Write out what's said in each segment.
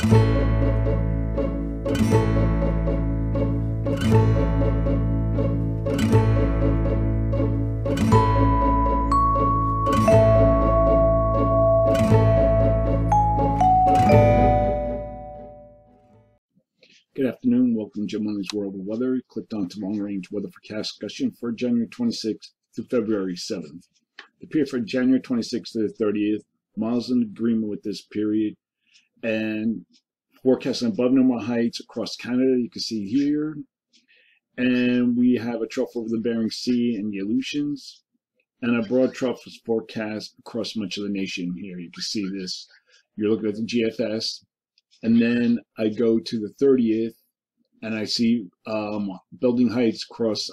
Good afternoon. Welcome to Jim Lundy's World of Weather. Clicked on to long-range weather forecast discussion for January 26th to February 7th. The period for January 26th to the 30th, miles in agreement with this period, and forecasting above normal heights across Canada, you can see here. And we have a trough over the Bering Sea and the Aleutians, and a broad trough is forecast across much of the nation here. You can see this. You're looking at the GFS. And then I go to the 30th, and I see building heights across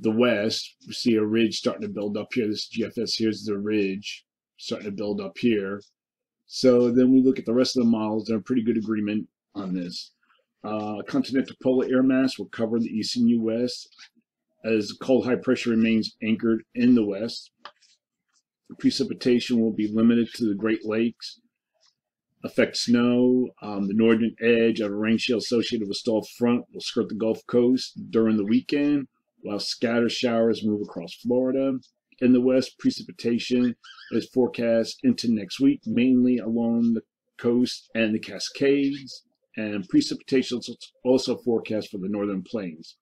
the west. We see a ridge starting to build up here. This GFS, here's the ridge starting to build up here. So then we look at the rest of the models. They're in pretty good agreement on this. Continental polar air mass will cover the eastern U.S. as cold high pressure remains anchored in the west. The precipitation will be limited to the Great Lakes. Affect snow. The northern edge of a rain shield associated with stalled front will skirt the Gulf Coast during the weekend, while scattered showers move across Florida. In the west, precipitation is forecast into next week, mainly along the coast and the Cascades, and precipitation is also forecast for the northern plains.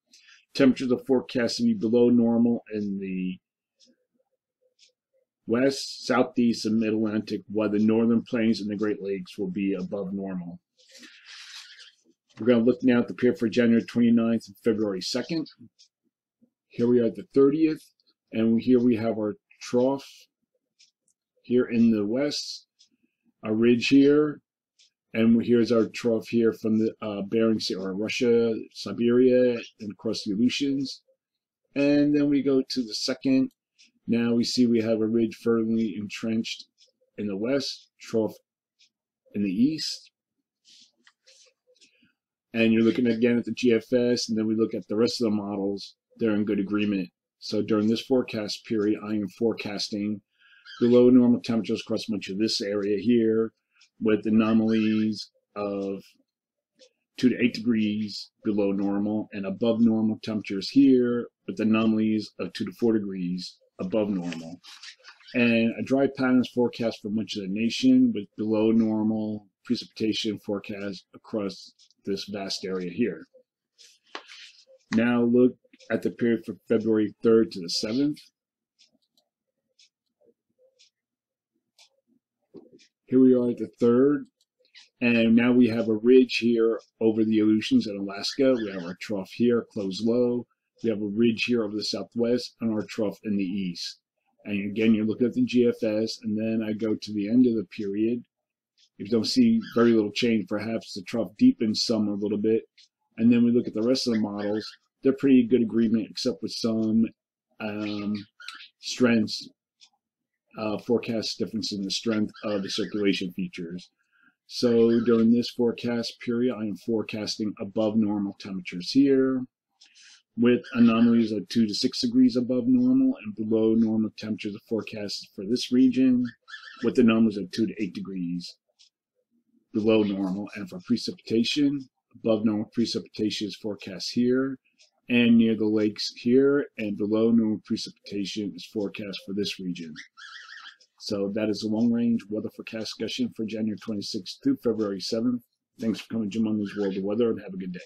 Temperatures are forecast to be below normal in the west, southeast, and mid-Atlantic, while the northern plains and the Great Lakes will be above normal. We're going to look now at the period for January 29th and February 2nd. Here we are at the 30th, and here we have our trough here in the west, a ridge here, and here's our trough here from the Bering Sea, or Russia, Siberia, and across the Aleutians. And then we go to the second. Now we see we have a ridge firmly entrenched in the west, trough in the east. And you're looking again at the GFS, and then we look at the rest of the models. They're in good agreement. So during this forecast period, I am forecasting below normal temperatures across much of this area here, with anomalies of 2 to 8 degrees below normal, and above normal temperatures here, with anomalies of 2 to 4 degrees above normal. And a dry pattern is forecast for much of the nation, with below normal precipitation forecast across this vast area here. Now look at the period from February 3rd to the 7th. Here we are at the 3rd, and now we have a ridge here over the Aleutians in Alaska. We have our trough here, closed low. We have a ridge here over the southwest, and our trough in the east. And again, you're looking at the GFS, and then I go to the end of the period. You don't see very little change. Perhaps the trough deepens some a little bit. And then we look at the rest of the models. They're pretty good agreement, except with some strengths, forecast difference in the strength of the circulation features. So during this forecast period, I am forecasting above normal temperatures here, with anomalies of 2 to 6 degrees above normal, and below normal temperatures are forecasted for this region, with anomalies of 2 to 8 degrees below normal. And for precipitation, above normal precipitation is forecast here and near the lakes here, and below normal precipitation is forecast for this region. So that is a long-range weather forecast discussion for January 26th through February 7th. Thanks for coming to Jim Lundy's World of Weather, and have a good day.